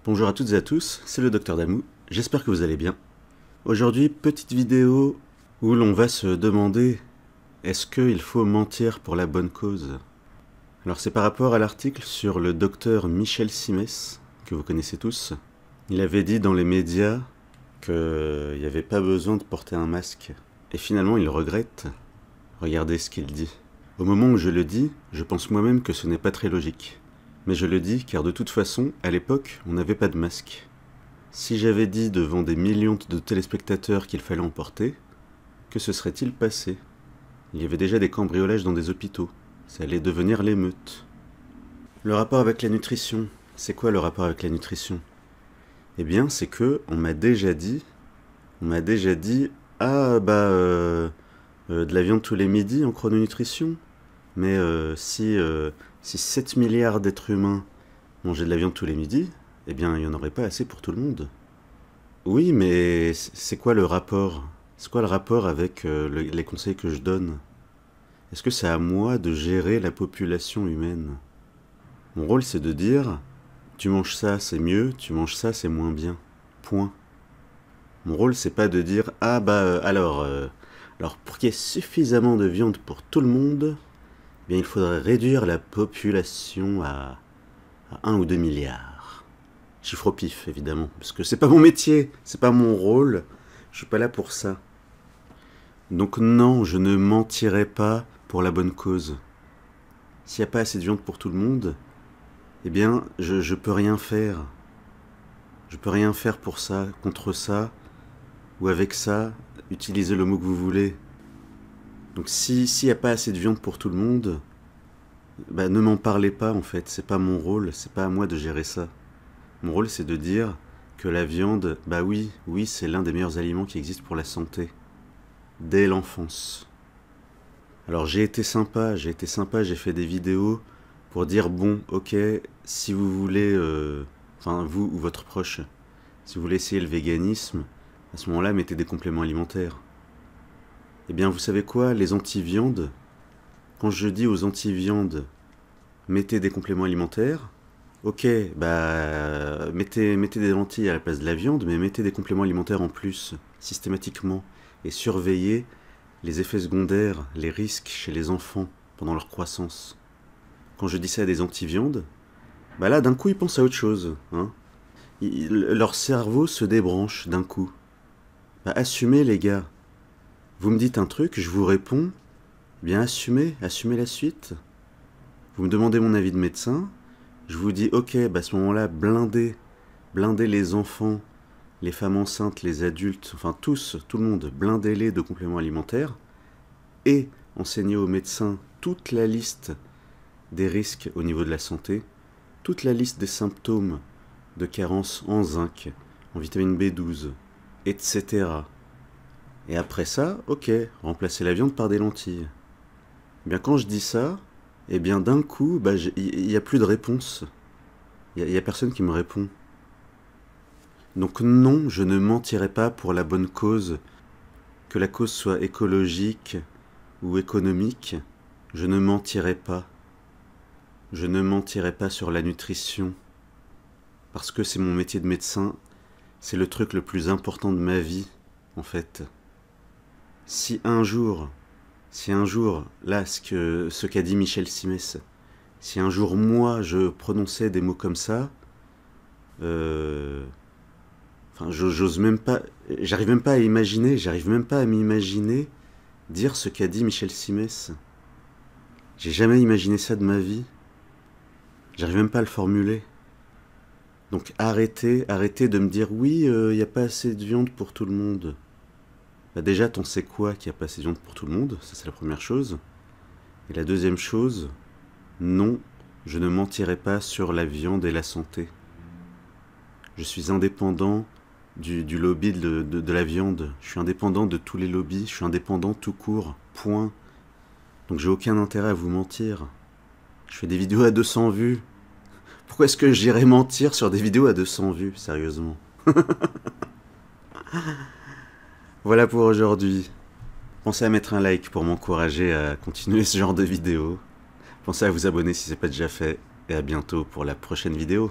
Bonjour à toutes et à tous, c'est le Docteur Damou, j'espère que vous allez bien. Aujourd'hui, petite vidéo où l'on va se demander est-ce qu'il faut mentir pour la bonne cause? Alors c'est par rapport à l'article sur le docteur Michel Simès, que vous connaissez tous. Il avait dit dans les médias qu'il n'y avait pas besoin de porter un masque. Et finalement il le regrette. Regardez ce qu'il dit. Au moment où je le dis, je pense moi-même que ce n'est pas très logique. Mais je le dis car de toute façon, à l'époque, on n'avait pas de masque. Si j'avais dit devant des millions de téléspectateurs qu'il fallait en porter, que se serait-il passé? Il y avait déjà des cambriolages dans des hôpitaux. Ça allait devenir l'émeute. Le rapport avec la nutrition. C'est quoi le rapport avec la nutrition? Eh bien, c'est que on m'a déjà dit, ah de la viande tous les midis en chrononutrition. Mais si 7 milliards d'êtres humains mangeaient de la viande tous les midis, eh bien, il n'y en aurait pas assez pour tout le monde. Oui, mais c'est quoi le rapport? C'est quoi le rapport avec les conseils que je donne? Est-ce que c'est à moi de gérer la population humaine? Mon rôle, c'est de dire, tu manges ça, c'est mieux, tu manges ça, c'est moins bien. Point. Mon rôle, c'est pas de dire, alors pour qu'il y ait suffisamment de viande pour tout le monde, eh bien, il faudrait réduire la population à 1 ou 2 milliards. Chiffre au pif, évidemment, parce que c'est pas mon métier, c'est pas mon rôle, je suis pas là pour ça. Donc non, je ne mentirai pas pour la bonne cause. S'il n'y a pas assez de viande pour tout le monde, eh bien, je peux rien faire. Je peux rien faire pour ça, contre ça, ou avec ça, utilisez le mot que vous voulez. Donc s'il n'y a pas assez de viande pour tout le monde, ne m'en parlez pas en fait, c'est pas mon rôle, c'est pas à moi de gérer ça. Mon rôle c'est de dire que la viande, oui, c'est l'un des meilleurs aliments qui existent pour la santé. Dès l'enfance. Alors j'ai été sympa, j'ai fait des vidéos pour dire bon, ok, si vous voulez, vous ou votre proche, si vous voulez essayer le véganisme, à ce moment-là, mettez des compléments alimentaires. Eh bien, vous savez quoi, les anti-viandes, quand je dis aux anti-viandes, mettez des compléments alimentaires, ok, mettez des lentilles à la place de la viande, mais mettez des compléments alimentaires en plus, systématiquement, et surveillez les effets secondaires, les risques chez les enfants pendant leur croissance. Quand je dis ça à des anti-viandes, là, d'un coup, ils pensent à autre chose, hein. Leur cerveau se débranche d'un coup. Assumez, les gars. Vous me dites un truc, je vous réponds, bien assumez la suite. Vous me demandez mon avis de médecin, je vous dis ok, à ce moment-là, blindez les enfants, les femmes enceintes, les adultes, enfin tous, tout le monde, blindez-les de compléments alimentaires et enseignez aux médecins toute la liste des risques au niveau de la santé, toute la liste des symptômes de carence en zinc, en vitamine B12, etc. Et après ça, ok, remplacez la viande par des lentilles. Eh bien, quand je dis ça, eh bien, d'un coup, il n'y a plus de réponse. Il n'y a personne qui me répond. Donc non, je ne mentirai pas pour la bonne cause, que la cause soit écologique ou économique, je ne mentirai pas. Je ne mentirai pas sur la nutrition, parce que c'est mon métier de médecin, c'est le truc le plus important de ma vie, en fait. Si un jour, là, ce qu'a dit Michel Simès, si un jour, moi, je prononçais des mots comme ça, j'ose même pas, j'arrive même pas à m'imaginer dire ce qu'a dit Michel Simès. J'ai jamais imaginé ça de ma vie. J'arrive même pas à le formuler. Donc arrêtez de me dire oui, il n'y a pas assez de viande pour tout le monde. Déjà, t'en sais quoi qu'il n'y a pas assez de viande pour tout le monde? Ça, c'est la première chose. Et la deuxième chose, non, je ne mentirai pas sur la viande et la santé. Je suis indépendant du lobby de la viande. Je suis indépendant de tous les lobbies. Je suis indépendant tout court. Point. Donc j'ai aucun intérêt à vous mentir. Je fais des vidéos à 200 vues. Pourquoi est-ce que j'irais mentir sur des vidéos à 200 vues, sérieusement? Voilà pour aujourd'hui. Pensez à mettre un like pour m'encourager à continuer ce genre de vidéos. Pensez à vous abonner si ce n'est pas déjà fait. Et à bientôt pour la prochaine vidéo.